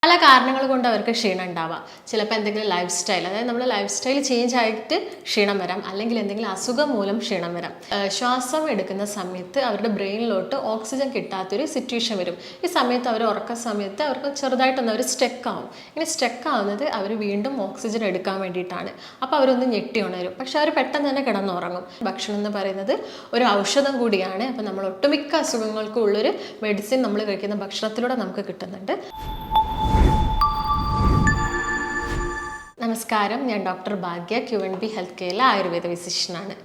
പല കാരണങ്ങൾ കൊണ്ട് അവർക്ക് ക്ഷീണം ഉണ്ടാവാം. ചിലപ്പോൾ എന്തെങ്കിലും ലൈഫ് സ്റ്റൈൽ, അതായത് നമ്മുടെ ലൈഫ് സ്റ്റൈൽ ചേഞ്ച് ആയിട്ട് ക്ഷീണം വരാം, അല്ലെങ്കിൽ എന്തെങ്കിലും അസുഖം മൂലം ക്ഷീണം വരാം. ശ്വാസം എടുക്കുന്ന സമയത്ത് അവരുടെ ബ്രെയിനിലോട്ട് ഓക്സിജൻ കിട്ടാത്തൊരു സിറ്റുവേഷൻ വരും. ഈ സമയത്ത് അവർ ഉറക്ക സമയത്ത് അവർക്ക് ചെറുതായിട്ടൊന്ന് അവർ സ്റ്റക്ക് ആവും. ഇങ്ങനെ സ്റ്റക്ക് ആവുന്നത് അവർ വീണ്ടും ഓക്സിജൻ എടുക്കാൻ വേണ്ടിയിട്ടാണ്. അപ്പോൾ അവരൊന്ന് ഞെട്ടി ഉണരും, പക്ഷെ അവർ പെട്ടെന്ന് തന്നെ കിടന്നുറങ്ങും. ഭക്ഷണം എന്ന് പറയുന്നത് ഒരു ഔഷധം കൂടിയാണ്. അപ്പോൾ നമ്മൾ ഒട്ടുമിക്ക അസുഖങ്ങൾക്കും ഉള്ളൊരു മെഡിസിൻ നമ്മൾ കഴിക്കുന്ന ഭക്ഷണത്തിലൂടെ നമുക്ക് കിട്ടുന്നുണ്ട്. നമസ്കാരം, ഞാൻ ഡോക്ടർ ഭാഗ്യ, QNB ഹെൽത്ത് കെയറിലെ ആയുർവേദ ഫിസിഷ്യനാണ്.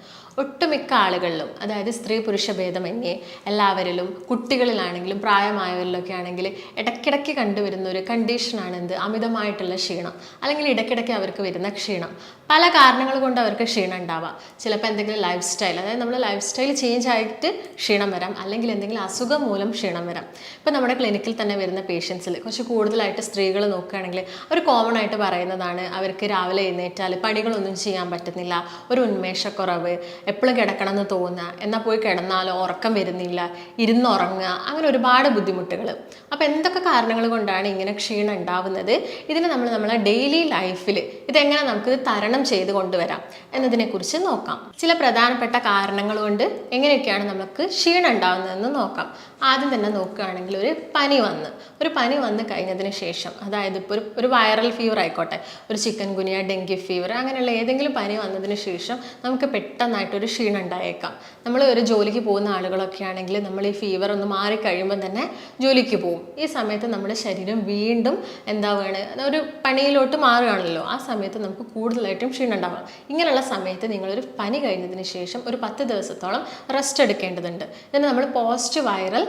ഒട്ടുമിക്ക ആളുകളിലും, അതായത് സ്ത്രീ പുരുഷ ഭേദമന്യേ എല്ലാവരിലും, കുട്ടികളിലാണെങ്കിലും പ്രായമായവരിലൊക്കെ ആണെങ്കിൽ ഇടയ്ക്കിടയ്ക്ക് കണ്ടുവരുന്ന ഒരു കണ്ടീഷനാണ് എന്ത്, അമിതമായിട്ടുള്ള ക്ഷീണം, അല്ലെങ്കിൽ ഇടയ്ക്കിടയ്ക്ക് അവർക്ക് വരുന്ന ക്ഷീണം. പല കാരണങ്ങൾ കൊണ്ട് അവർക്ക് ക്ഷീണം ഉണ്ടാവാം. ചിലപ്പോൾ എന്തെങ്കിലും ലൈഫ് സ്റ്റൈൽ, അതായത് നമ്മുടെ ലൈഫ് സ്റ്റൈൽ ചേഞ്ച് ആയിട്ട് ക്ഷീണം വരാം, അല്ലെങ്കിൽ എന്തെങ്കിലും അസുഖം മൂലം ക്ഷീണം വരാം. ഇപ്പോൾ നമ്മുടെ ക്ലിനിക്കിൽ തന്നെ വരുന്ന പേഷ്യൻസിൽ കുറച്ച് കൂടുതലായിട്ട് സ്ത്രീകൾ നോക്കുകയാണെങ്കിൽ അവർ കോമൺ ആയിട്ട് പറയുന്നതാണ്, അവർക്ക് രാവിലെ എഴുന്നേറ്റാൽ പണികളൊന്നും ചെയ്യാൻ പറ്റുന്നില്ല, ഒരു ഉന്മേഷക്കുറവ്, എപ്പോഴും കിടക്കണം എന്ന് തോന്നുക, എന്നാൽ പോയി കിടന്നാലോ ഉറക്കം വരുന്നില്ല, ഇരുന്നുറങ്ങുക, അങ്ങനെ ഒരുപാട് ബുദ്ധിമുട്ടുകൾ. അപ്പോൾ എന്തൊക്കെ കാരണങ്ങൾ കൊണ്ടാണ് ഇങ്ങനെ ക്ഷീണം ഉണ്ടാവുന്നത്, ഇതിന് നമ്മളെ ഡെയിലി ലൈഫിൽ ഇതെങ്ങനെ നമുക്കിത് തരണം ചെയ്ത് കൊണ്ടുവരാം എന്നതിനെക്കുറിച്ച് നോക്കാം. ചില പ്രധാനപ്പെട്ട കാരണങ്ങൾ കൊണ്ട് എങ്ങനെയൊക്കെയാണ് നമുക്ക് ക്ഷീണം ഉണ്ടാവുന്നതെന്ന് നോക്കാം. ആദ്യം തന്നെ നോക്കുകയാണെങ്കിൽ ഒരു പനി വന്ന് കഴിഞ്ഞതിന് ശേഷം, അതായത് ഇപ്പോൾ ഒരു വൈറൽ ഫീവർ ആയിക്കോട്ടെ, ഒരു ചിക്കൻ ഗുനിയ, ഡെങ്കി ഫീവർ, അങ്ങനെയുള്ള ഏതെങ്കിലും പനി വന്നതിന് ശേഷം നമുക്ക് പെട്ടെന്നായിട്ടൊരു ക്ഷീണം ഉണ്ടായേക്കാം. നമ്മൾ ഒരു ജോലിക്ക് പോകുന്ന ആളുകളൊക്കെ ആണെങ്കിൽ നമ്മൾ ഈ ഫീവർ ഒന്ന് മാറിക്കഴിയുമ്പോൾ തന്നെ ജോലിക്ക് പോകും. ഈ സമയത്ത് നമ്മുടെ ശരീരം വീണ്ടും എന്താവുകയാണ്, ഒരു പണിയിലോട്ട് മാറുകയാണല്ലോ. ആ സമയത്ത് നമുക്ക് കൂടുതലായിട്ടും ക്ഷീണം ഉണ്ടാവാം. ഇങ്ങനെയുള്ള സമയത്ത് നിങ്ങളൊരു പനി കഴിഞ്ഞതിന് ശേഷം ഒരു 10 ദിവസത്തോളം റെസ്റ്റ് എടുക്കേണ്ടതുണ്ട്. ഇതിന് നമ്മൾ പോസ്റ്റ് വൈറൽ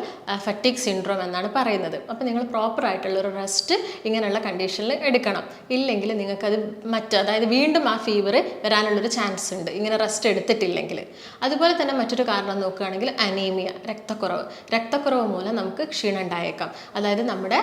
ഫറ്റീഗ് സിൻഡ്രോം എന്നാണ് പറയുന്നത്. അപ്പോൾ നിങ്ങൾ പ്രോപ്പറായിട്ടുള്ളൊരു റെസ്റ്റ് ഇങ്ങനെയുള്ള കണ്ടീഷനിൽ എടുക്കണം. ഇല്ലെങ്കിൽ നിങ്ങൾക്കത് അതായത് വീണ്ടും ആ ഫീവർ വരാനുള്ളൊരു ചാൻസ് ഉണ്ട് ഇങ്ങനെ റെസ്റ്റ് എടുത്തിട്ടില്ലെങ്കിൽ. അതുപോലെ തന്നെ മറ്റൊരു കാരണം നോക്കുകയാണെങ്കിൽ അനീമിയ, രക്തക്കുറവ് മൂലം നമുക്ക് ക്ഷീണം ഉണ്ടായേക്കാം. അതായത് നമ്മുടെ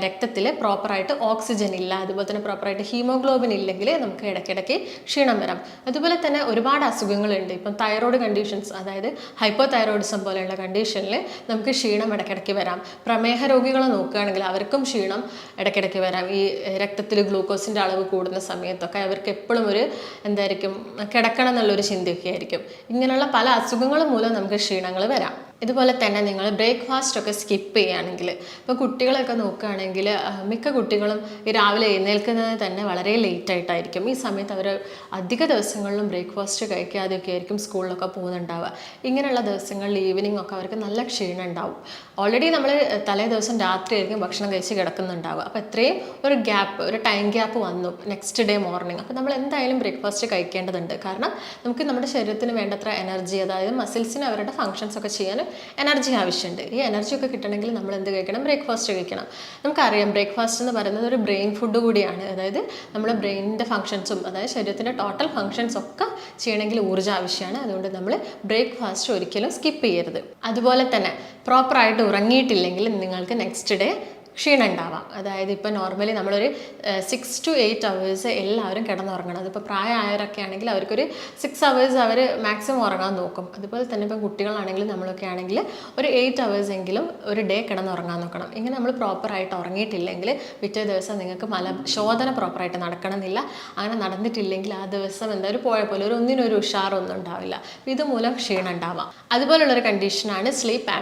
രക്തത്തിൽ പ്രോപ്പറായിട്ട് ഓക്സിജൻ ഇല്ല, അതുപോലെ തന്നെ പ്രോപ്പറായിട്ട് ഹീമോഗ്ലോബിൻ ഇല്ലെങ്കിൽ നമുക്ക് ഇടയ്ക്കിടയ്ക്ക് ക്ഷീണം വരാം. അതുപോലെ തന്നെ ഒരുപാട് അസുഖങ്ങളുണ്ട്. ഇപ്പം തൈറോയ്ഡ് കണ്ടീഷൻസ്, അതായത് ഹൈപ്പോ തൈറോയിഡിസം പോലെയുള്ള കണ്ടീഷനിൽ നമുക്ക് ക്ഷീണം ഇടയ്ക്കിടയ്ക്ക് വരാം. പ്രമേഹ രോഗികളെ നോക്കുകയാണെങ്കിൽ അവർക്കും ക്ഷീണം ഇടയ്ക്കിടയ്ക്ക് വരാം. ഈ രക്തത്തിൽ ഗ്ലൂക്കോസിൻ്റെ അളവ് കൂടുന്ന സമയത്തൊക്കെ അവർക്ക് എപ്പോഴും ഒരു എന്തായിരിക്കും, കിടക്കണം എന്നുള്ളൊരു ചിന്തയൊക്കെ ആയിരിക്കും. ഇങ്ങനെയുള്ള പല അസുഖങ്ങളും മൂലം നമുക്ക് ക്ഷീണങ്ങൾ വരാം. ഇതുപോലെ തന്നെ നിങ്ങൾ ബ്രേക്ക്ഫാസ്റ്റ് ഒക്കെ സ്കിപ്പ് ചെയ്യുകയാണെങ്കിൽ, ഇപ്പോൾ കുട്ടികളൊക്കെ നോക്കുകയാണെങ്കിൽ മിക്ക കുട്ടികളും ഈ രാവിലെ എഴുന്നേൽക്കുന്നത് തന്നെ വളരെ ലേറ്റ് ആയിട്ടായിരിക്കും. ഈ സമയത്ത് അവർ അധിക ദിവസങ്ങളിലും ബ്രേക്ക്ഫാസ്റ്റ് കഴിക്കാതെയൊക്കെ ആയിരിക്കും സ്കൂളിലൊക്കെ പോകുന്നുണ്ടാവുക. ഇങ്ങനെയുള്ള ദിവസങ്ങളിൽ ഈവനിങ് ഒക്കെ അവർക്ക് നല്ല ക്ഷീണം ഉണ്ടാവും. ഓൾറെഡി നമ്മൾ തലേ ദിവസം രാത്രി ആയിരിക്കും ഭക്ഷണം കഴിച്ച് കിടക്കുന്നുണ്ടാവുക. അപ്പോൾ ഇത്രയും ഒരു ടൈം ഗ്യാപ്പ് വന്നു നെക്സ്റ്റ് ഡേ മോർണിംഗ്. അപ്പോൾ നമ്മൾ എന്തായാലും ബ്രേക്ക്ഫാസ്റ്റ് കഴിക്കേണ്ടതുണ്ട്. കാരണം നമുക്ക് നമ്മുടെ ശരീരത്തിന് വേണ്ടത്ര എനർജി, അതായത് മസിൽസിന് അവരുടെ ഫങ്ഷൻസ് ഒക്കെ ചെയ്യാൻ എനർജി ആവശ്യമുണ്ട്. ഈ എനർജി ഒക്കെ കിട്ടണമെങ്കിൽ നമ്മൾ എന്ത് കഴിക്കണം, ബ്രേക്ക്ഫാസ്റ്റ് കഴിക്കണം. നമുക്കറിയാം ബ്രേക്ക്ഫാസ്റ്റ് എന്ന് പറയുന്നത് ഒരു ബ്രെയിൻ ഫുഡ് കൂടിയാണ്. അതായത് നമ്മുടെ ബ്രെയിനിൻ്റെ ഫങ്ഷൻസും, അതായത് ശരീരത്തിൻ്റെ ടോട്ടൽ ഫങ്ഷൻസ് ഒക്കെ ചെയ്യണമെങ്കിൽ ഊർജ്ജം ആവശ്യമാണ്. അതുകൊണ്ട് നമ്മൾ ബ്രേക്ക്ഫാസ്റ്റ് ഒരിക്കലും സ്കിപ്പ് ചെയ്യരുത്. അതുപോലെ തന്നെ പ്രോപ്പറായിട്ട് ഉറങ്ങിയിട്ടില്ലെങ്കിൽ നിങ്ങൾക്ക് നെക്സ്റ്റ് ഡേ ക്ഷീണം ഉണ്ടാവാം. അതായത് ഇപ്പോൾ നോർമലി നമ്മളൊരു 6 to 8 hours എല്ലാവരും കിടന്നുറങ്ങണം. അതിപ്പോൾ പ്രായമായവരൊക്കെ ആണെങ്കിൽ അവർക്കൊരു 6 hours അവർ മാക്സിമം ഉറങ്ങാൻ നോക്കും. അതുപോലെ തന്നെ ഇപ്പം കുട്ടികളാണെങ്കിലും നമ്മളൊക്കെ ആണെങ്കിൽ ഒരു 8 hours എങ്കിലും ഒരു ഡേ കിടന്നുറങ്ങാൻ നോക്കണം. ഇങ്ങനെ നമ്മൾ പ്രോപ്പറായിട്ട് ഉറങ്ങിയിട്ടില്ലെങ്കിൽ പിറ്റേ ദിവസം നിങ്ങൾക്ക് ശോധന പ്രോപ്പറായിട്ട് നടക്കണമെന്നില്ല. അങ്ങനെ നടന്നിട്ടില്ലെങ്കിൽ ആ ദിവസം എന്തായാലും പോയ പോലെ ഒന്നിനൊരു ഉഷാറൊന്നും ഉണ്ടാവില്ല. ഇതുമൂലം ക്ഷീണം ഉണ്ടാവാം. അതുപോലുള്ളൊരു കണ്ടീഷനാണ് സ്ലീപ്പ്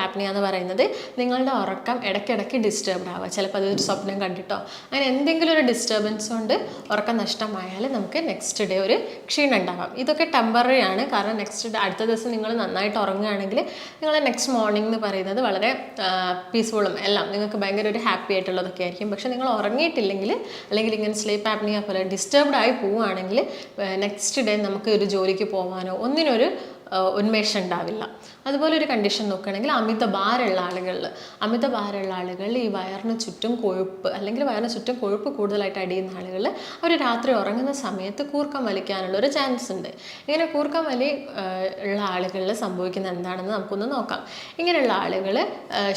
ആപ്നിയ എന്ന് പറയുന്നത്. നിങ്ങളുടെ ഉറക്കം ഇടയ്ക്കിടയ്ക്ക് ഡിസ്റ്റർബ്ഡ് ആവുക. ചിലപ്പോൾ അതൊരു സ്വപ്നം കണ്ടിട്ടോ അങ്ങനെ എന്തെങ്കിലും ഒരു ഡിസ്റ്റർബൻസ് കൊണ്ട് ഉറക്കം നഷ്ടമായാൽ നമുക്ക് നെക്സ്റ്റ് ഡേ ഒരു ക്ഷീണം ഉണ്ടാവാം. ഇതൊക്കെ ടെമ്പററി ആണ്. കാരണം അടുത്ത ദിവസം നിങ്ങൾ നന്നായിട്ട് ഉറങ്ങുകയാണെങ്കിൽ നിങ്ങളെ നെക്സ്റ്റ് മോർണിംഗ് എന്ന് പറയുന്നത് വളരെ പീസ്ഫുള്ളും എല്ലാം നിങ്ങൾക്ക് ഭയങ്കര ഒരു ഹാപ്പി ആയിട്ടുള്ളതൊക്കെ ആയിരിക്കും. പക്ഷേ നിങ്ങൾ ഉറങ്ങിയിട്ടില്ലെങ്കിൽ, അല്ലെങ്കിൽ ഇങ്ങനെ സ്ലീപ്പ് ആപ്നിയ പോലെ ഡിസ്റ്റർബ്ഡ് ആയി പോവുകയാണെങ്കിൽ നെക്സ്റ്റ് ഡേ നമുക്ക് ഒരു ജോലിക്ക് പോകാനോ ഒന്നിനൊരു ഉന്മേഷം ഉണ്ടാവില്ല. അതുപോലെ ഒരു കണ്ടീഷൻ നോക്കുകയാണെങ്കിൽ അമിത ഭാരമുള്ള ആളുകളിൽ ഈ വയറിന് ചുറ്റും കൊഴുപ്പ് കൂടുതലായിട്ട് അടിയുന്ന ആളുകളിൽ അവർ രാത്രി ഉറങ്ങുന്ന സമയത്ത് കൂർക്കം വലിക്കാനുള്ള ഒരു ചാൻസ് ഉണ്ട്. ഇങ്ങനെ കൂർക്കം വലി ഉള്ള ആളുകളിൽ സംഭവിക്കുന്നത് എന്താണെന്ന് നമുക്കൊന്ന് നോക്കാം. ഇങ്ങനെയുള്ള ആളുകൾ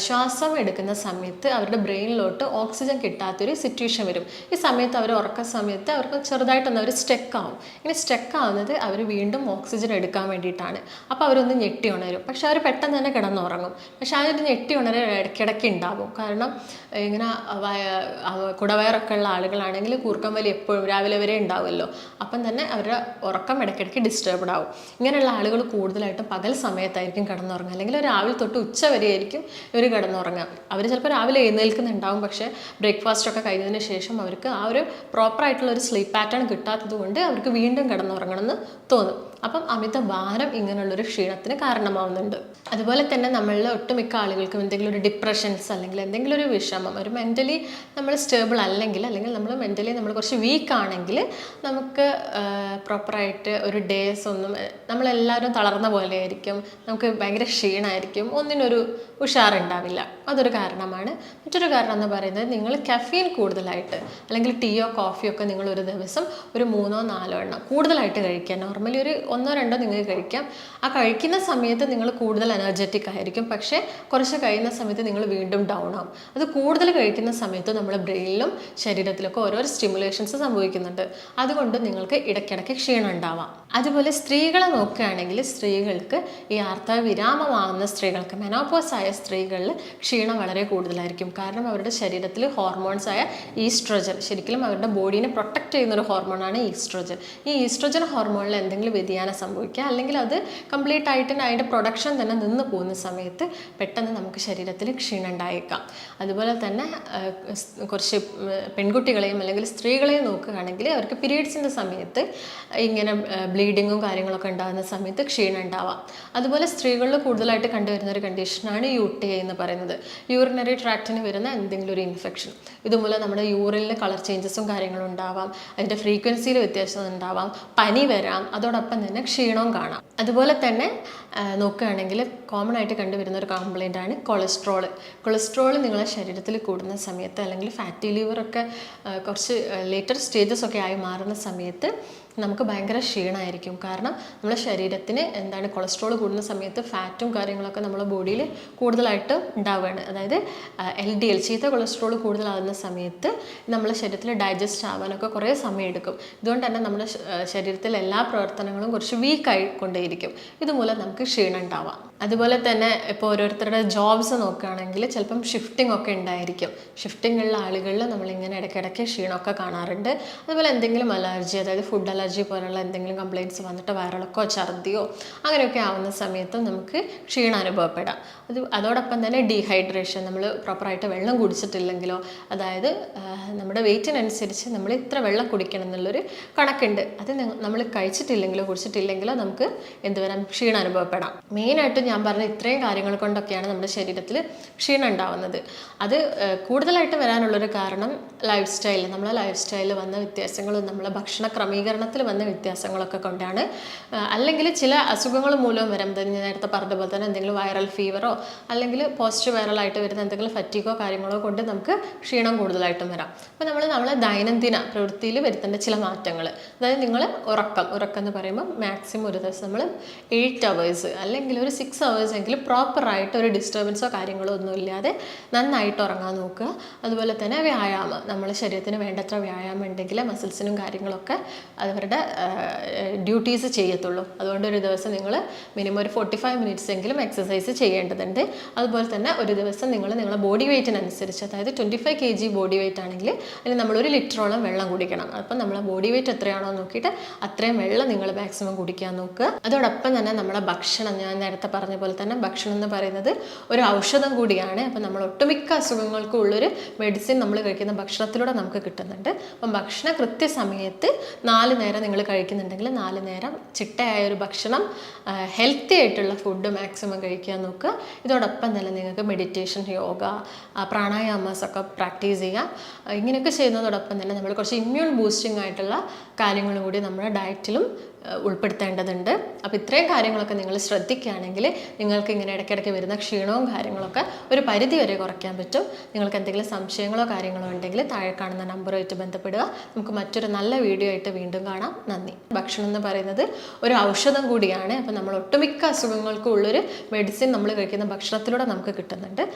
ശ്വാസം എടുക്കുന്ന സമയത്ത് അവരുടെ ബ്രെയിനിലോട്ട് ഓക്സിജൻ കിട്ടാത്തൊരു സിറ്റുവേഷൻ വരും. ഈ സമയത്ത് അവർ ഉറക്ക സമയത്ത് അവർക്ക് ചെറുതായിട്ടൊന്ന് അവർ സ്റ്റക്ക് ആവും. ഇങ്ങനെ സ്റ്റക്ക് ആവുന്നത് അവർ വീണ്ടും ഓക്സിജൻ എടുക്കാൻ വേണ്ടിയിട്ടാണ്. അപ്പോൾ അവരൊന്ന് ഞെട്ടി ഉണരും. പക്ഷെ പക്ഷെ അവർ പെട്ടെന്ന് തന്നെ കിടന്നുറങ്ങും. പക്ഷെ അതൊരു ഞെട്ടി ഉണരെ ഇടയ്ക്കിടയ്ക്ക് ഉണ്ടാകും. കാരണം ഇങ്ങനെ കുടവയറൊക്കെ ഉള്ള ആളുകളാണെങ്കിൽ കൂർക്കം വലി എപ്പോഴും രാവിലെ വരെ ഉണ്ടാവുമല്ലോ. അപ്പം തന്നെ അവരുടെ ഉറക്കം ഇടയ്ക്കിടയ്ക്ക് ഡിസ്റ്റർബ്ഡ് ആവും. ഇങ്ങനെയുള്ള ആളുകൾ കൂടുതലായിട്ടും പകൽ സമയത്തായിരിക്കും കിടന്നുറങ്ങുക, അല്ലെങ്കിൽ രാവിലെ തൊട്ട് ഉച്ച വരെ ആയിരിക്കും ഇവർ കിടന്നുറങ്ങുക. അവർ ചിലപ്പോൾ രാവിലെ എഴുന്നേൽക്കുന്നുണ്ടാവും, പക്ഷേ ബ്രേക്ക്ഫാസ്റ്റ് ഒക്കെ കഴിഞ്ഞതിന് ശേഷം അവർക്ക് ആ ഒരു പ്രോപ്പറായിട്ടുള്ള ഒരു സ്ലീപ്പ് പാറ്റേൺ കിട്ടാത്തത് കൊണ്ട് അവർക്ക് വീണ്ടും കിടന്നുറങ്ങണമെന്ന് തോന്നും. അപ്പം അമിത ഭാരം ഇങ്ങനെയുള്ളൊരു ക്ഷീണത്തിന് കാരണമാവുന്നുണ്ട്. അതുപോലെ തന്നെ നമ്മളിൽ ഒട്ടുമിക്ക ആളുകൾക്കും എന്തെങ്കിലും ഒരു ഡിപ്രഷൻസ് അല്ലെങ്കിൽ എന്തെങ്കിലും ഒരു വിഷമം, ഒരു മെൻ്റലി നമ്മൾ സ്റ്റേബിൾ അല്ലെങ്കിൽ നമ്മൾ മെൻ്റലി നമ്മൾ കുറച്ച് വീക്ക് ആണെങ്കിൽ നമുക്ക് പ്രോപ്പറായിട്ട് ഒരു ഡേയ്സ് ഒന്നും നമ്മളെല്ലാവരും തളർന്ന പോലെ ആയിരിക്കും, നമുക്ക് ഭയങ്കര ക്ഷീണമായിരിക്കും, ഒന്നിനൊരു ഉഷാറുണ്ടാവില്ല. അതൊരു കാരണമാണ്. മറ്റൊരു കാരണം എന്ന് പറയുന്നത് നിങ്ങൾ കഫീൻ കൂടുതലായിട്ട് അല്ലെങ്കിൽ ടീയോ കോഫിയോ ഒക്കെ നിങ്ങൾ ഒരു ദിവസം ഒരു 3-4 എണ്ണം കൂടുതലായിട്ട് കഴിക്കുക. നോർമലി ഒരു 1-2 നിങ്ങൾക്ക് കഴിക്കാം. ആ കഴിക്കുന്ന സമയത്ത് നിങ്ങൾ കൂടുതൽ എനർജറ്റിക് ആയിരിക്കും, പക്ഷേ കുറച്ച് കഴിയുന്ന സമയത്ത് നിങ്ങൾ വീണ്ടും ഡൗൺ ആവും. അത് കൂടുതൽ കഴിക്കുന്ന സമയത്ത് നമ്മുടെ ബ്രെയിനിലും ശരീരത്തിലൊക്കെ ഓരോ സ്റ്റിമുലേഷൻസ് സംഭവിക്കുന്നുണ്ട്. അതുകൊണ്ട് നിങ്ങൾക്ക് ഇടയ്ക്കിടയ്ക്ക് ക്ഷീണം ഉണ്ടാവാം. അതുപോലെ സ്ത്രീകളെ നോക്കുകയാണെങ്കിൽ സ്ത്രീകൾക്ക് ഈ ആർത്തവവിരാമമാകുന്ന സ്ത്രീകൾക്ക്, മെനോപോസ് ആയ സ്ത്രീകളിൽ ക്ഷീണം വളരെ കൂടുതലായിരിക്കും. കാരണം അവരുടെ ശരീരത്തിൽ ഹോർമോൺസ് ആയ ഈസ്ട്രോജൻ, ശരിക്കും അവരുടെ ബോഡീനെ പ്രൊട്ടക്റ്റ് ചെയ്യുന്നൊരു ഹോർമോണാണ് ഈസ്ട്രോജൻ. ഈ ഈസ്ട്രോജൻ ഹോർമോണിൽ എന്തെങ്കിലും വ്യതിയാനം സംഭവിക്കുക അല്ലെങ്കിൽ അത് കംപ്ലീറ്റ് ആയിട്ട് അതിൻ്റെ പ്രൊഡക്ഷൻ തന്നെ നിന്ന് പോകുന്ന സമയത്ത് പെട്ടെന്ന് നമുക്ക് ശരീരത്തിൽ ക്ഷീണം ഉണ്ടായേക്കാം. അതുപോലെ തന്നെ കുറച്ച് പെൺകുട്ടികളെയും അല്ലെങ്കിൽ സ്ത്രീകളെയും നോക്കുകയാണെങ്കിൽ അവർക്ക് പീരീഡ്സിൻ്റെ സമയത്ത് ഇങ്ങനെ ബ്ലീഡിങ്ങും കാര്യങ്ങളൊക്കെ ഉണ്ടാകുന്ന സമയത്ത് ക്ഷീണം ഉണ്ടാവാം. അതുപോലെ സ്ത്രീകളിൽ കൂടുതലായിട്ട് കണ്ടുവരുന്ന ഒരു കണ്ടീഷനാണ് UTI എന്ന് പറയുന്നത്, യൂറിനറി ട്രാക്റ്റിന് വരുന്ന എന്തെങ്കിലും ഒരു ഇൻഫെക്ഷൻ. ഇതുമൂലം നമ്മുടെ യൂറിനിൽ കളർ ചേഞ്ചസും കാര്യങ്ങളും ഉണ്ടാവാം, അതിൻ്റെ ഫ്രീക്വൻസിയിൽ വ്യത്യാസം ഉണ്ടാവാം, പനി വരാം, അതോടൊപ്പം തന്നെ ക്ഷീണവും കാണാം. അതുപോലെ തന്നെ നോക്കുകയാണെങ്കിൽ കോമൺ ആയിട്ട് കണ്ടുവരുന്ന ഒരു കംപ്ലൈൻ്റ് ആണ് കൊളസ്ട്രോൾ. കൊളസ്ട്രോൾ നിങ്ങളുടെ ശരീരത്തിൽ കൂടുന്ന സമയത്ത് അല്ലെങ്കിൽ ഫാറ്റി ലിവറൊക്കെ കുറച്ച് ലേറ്റർ സ്റ്റേജസ് ഒക്കെ ആയി മാറുന്ന സമയത്ത് നമുക്ക് ഭയങ്കര ക്ഷീണമായിരിക്കും. കാരണം നമ്മുടെ ശരീരത്തിന് കൊളസ്ട്രോൾ കൂടുന്ന സമയത്ത് ഫാറ്റും കാര്യങ്ങളൊക്കെ നമ്മുടെ ബോഡിയിൽ കൂടുതലായിട്ട് ഉണ്ടാവുകയാണ്. അതായത് LDL ചീത്ത കൊളസ്ട്രോൾ കൂടുതലാകുന്ന സമയത്ത് നമ്മുടെ ശരീരത്തിൽ ഡൈജസ്റ്റ് ആവാനൊക്കെ കുറേ സമയം എടുക്കും. ഇതുകൊണ്ട് തന്നെ നമ്മുടെ ശരീരത്തിലെ എല്ലാ പ്രവർത്തനങ്ങളും കുറച്ച് വീക്കായി കൊണ്ടേയിരിക്കും. ഇതുമൂലം നമുക്ക് ക്ഷീണം ഉണ്ടാവാം. അതുപോലെ തന്നെ ഇപ്പോൾ ഓരോരുത്തരുടെ ജോബ്സ് നോക്കുകയാണെങ്കിൽ ചിലപ്പം ഷിഫ്റ്റിംഗ് ഒക്കെ ഉണ്ടായിരിക്കും. ഷിഫ്റ്റിംഗ് ഉള്ള ആളുകളിൽ നമ്മളിങ്ങനെ ഇടയ്ക്കിടയ്ക്ക് ക്ഷീണമൊക്കെ കാണാറുണ്ട്. അതുപോലെ എന്തെങ്കിലും അലർജി, അതായത് ഫുഡ് അലർജി പോലുള്ള എന്തെങ്കിലും കംപ്ലയിൻറ്റ്സ് വന്നിട്ട് വയറിളക്കോ ഛർദിയോ അങ്ങനെയൊക്കെ ആവുന്ന സമയത്ത് നമുക്ക് ക്ഷീണം അനുഭവപ്പെടാം. അതോടൊപ്പം തന്നെ ഡീഹൈഡ്രേഷൻ, നമ്മൾ പ്രോപ്പറായിട്ട് വെള്ളം കുടിച്ചിട്ടില്ലെങ്കിലോ, അതായത് നമ്മുടെ വെയിറ്റിനനുസരിച്ച് നമ്മൾ ഇത്ര വെള്ളം കുടിക്കണം എന്നുള്ളൊരു കണക്കുണ്ട്. അത് നമ്മൾ കഴിച്ചിട്ടില്ലെങ്കിലോ കുടിച്ചിട്ടില്ലെങ്കിലോ നമുക്ക് എന്തുവരാം, ക്ഷീണം അനുഭവപ്പെടാം. മെയിനായിട്ട് ഞാൻ പറഞ്ഞ ഇത്രയും കാര്യങ്ങൾ കൊണ്ടൊക്കെയാണ് നമ്മുടെ ശരീരത്തിൽ ക്ഷീണം ഉണ്ടാവുന്നത്. അത് കൂടുതലായിട്ട് വരാനുള്ളൊരു കാരണം ലൈഫ് സ്റ്റൈൽ, നമ്മളെ ലൈഫ് സ്റ്റൈലിൽ വന്ന വ്യത്യാസങ്ങളും നമ്മളെ ഭക്ഷണ ക്രമീകരണത്തിൽ വന്ന വ്യത്യാസങ്ങളൊക്കെ കൊണ്ടാണ്. അല്ലെങ്കിൽ ചില അസുഖങ്ങൾ മൂലം വരാം. ഞാൻ നേരത്തെ പറഞ്ഞ പോലെ തന്നെ എന്തെങ്കിലും വൈറൽ ഫീവറോ അല്ലെങ്കിൽ പോസ്റ്റ് വൈറലായിട്ട് വരുന്ന എന്തെങ്കിലും ഫറ്റീഗോ കാര്യങ്ങളോ കൊണ്ട് നമുക്ക് ക്ഷീണം കൂടുതലായിട്ടും വരാം. അപ്പോൾ നമ്മളെ ദൈനംദിന പ്രവൃത്തിയിൽ വരുത്തേണ്ട ചില മാറ്റങ്ങൾ, അതായത് നിങ്ങൾ ഉറക്കം എന്ന് പറയുമ്പോൾ മാക്സിമം ഒരു ദിവസം നമ്മൾ 8 hours അല്ലെങ്കിൽ ഒരു 6 hours എങ്കിലും പ്രോപ്പറായിട്ട് ഒരു ഡിസ്റ്റർബൻസോ കാര്യങ്ങളോ ഒന്നും ഇല്ലാതെ നന്നായിട്ട് ഉറങ്ങാൻ നോക്കുക. അതുപോലെ തന്നെ വ്യായാമം, നമ്മുടെ ശരീരത്തിന് വേണ്ടത്ര വ്യായാമം ഉണ്ടെങ്കിൽ മസിൽസിനും കാര്യങ്ങളൊക്കെ അവരുടെ ഡ്യൂട്ടീസ് ചെയ്യത്തുള്ളൂ. അതുകൊണ്ട് ഒരു ദിവസം നിങ്ങൾ മിനിമം ഒരു 45 minutes എങ്കിലും എക്സസൈസ് ചെയ്യേണ്ടതുണ്ട്. അതുപോലെ തന്നെ ഒരു ദിവസം നിങ്ങളുടെ ബോഡി വെയ്റ്റിനനുസരിച്ച്, അതായത് 25 kg ബോഡി വെയ്റ്റ് ആണെങ്കിൽ അതിന് നമ്മൾ 1 ലിറ്ററോളം വെള്ളം കുടിക്കണം. അപ്പം നമ്മളെ ബോഡി വെയ്റ്റ് എത്രയാണോ നോക്കിയിട്ട് അത്രയും വെള്ളം നിങ്ങൾ മാക്സിമം കുടിക്കാൻ നോക്കുക. അതോടൊപ്പം തന്നെ നമ്മളെ ഭക്ഷണം, ഞാൻ നേരത്തെ പറഞ്ഞ പോലെ തന്നെ ഭക്ഷണം എന്ന് പറയുന്നത് ഒരു ഔഷധം കൂടിയാണ്. അപ്പം നമ്മൾ ഒട്ടുമിക്ക അസുഖങ്ങൾക്കും ഉള്ളൊരു മെഡിസിൻ നമ്മൾ കഴിക്കുന്ന ഭക്ഷണത്തിലൂടെ നമുക്ക് കിട്ടുന്നുണ്ട്. അപ്പം ഭക്ഷണം കൃത്യസമയത്ത് 4 നേരം നിങ്ങൾ കഴിക്കുന്നുണ്ടെങ്കിൽ 4 നേരം ചിട്ടയായ ഒരു ഭക്ഷണം, ഹെൽത്തി ആയിട്ടുള്ള ഫുഡ് മാക്സിമം കഴിക്കാൻ നോക്കുക. ഇതോടൊപ്പം തന്നെ നിങ്ങൾക്ക് മെഡിറ്റേഷൻ, യോഗ, പ്രാണായാമസ് ഒക്കെ പ്രാക്ടീസ് ചെയ്യാം. ഇങ്ങനെയൊക്കെ ചെയ്യുന്നതോടൊപ്പം തന്നെ നമ്മൾ കുറച്ച് ഇമ്മ്യൂൺ ബൂസ്റ്റിംഗ് ആയിട്ടുള്ള കാര്യങ്ങളും കൂടി നമ്മുടെ ഡയറ്റിലും ഉൾപ്പെടുത്തേണ്ടതുണ്ട്. അപ്പോൾ ഇത്രയും കാര്യങ്ങളൊക്കെ നിങ്ങൾ ശ്രദ്ധിക്കുകയാണെങ്കിൽ നിങ്ങൾക്ക് ഇങ്ങനെ ഇടയ്ക്കിടയ്ക്ക് വരുന്ന ക്ഷീണവും കാര്യങ്ങളൊക്കെ ഒരു പരിധി വരെ കുറയ്ക്കാൻ പറ്റും. നിങ്ങൾക്ക് എന്തെങ്കിലും സംശയങ്ങളോ കാര്യങ്ങളോ ഉണ്ടെങ്കിൽ താഴെ കാണുന്ന നമ്പറുമായിട്ട് ബന്ധപ്പെടുക. നമുക്ക് മറ്റൊരു നല്ല വീഡിയോ ആയിട്ട് വീണ്ടും കാണാം. നന്ദി. ഭക്ഷണം എന്ന് പറയുന്നത് ഒരു ഔഷധം കൂടിയാണ്. അപ്പോൾ നമ്മൾ ഒട്ടുമിക്ക അസുഖങ്ങൾക്കും ഉള്ളൊരു മെഡിസിൻ നമ്മൾ കഴിക്കുന്ന ഭക്ഷണത്തിലൂടെ നമുക്ക് കിട്ടുന്നുണ്ട്.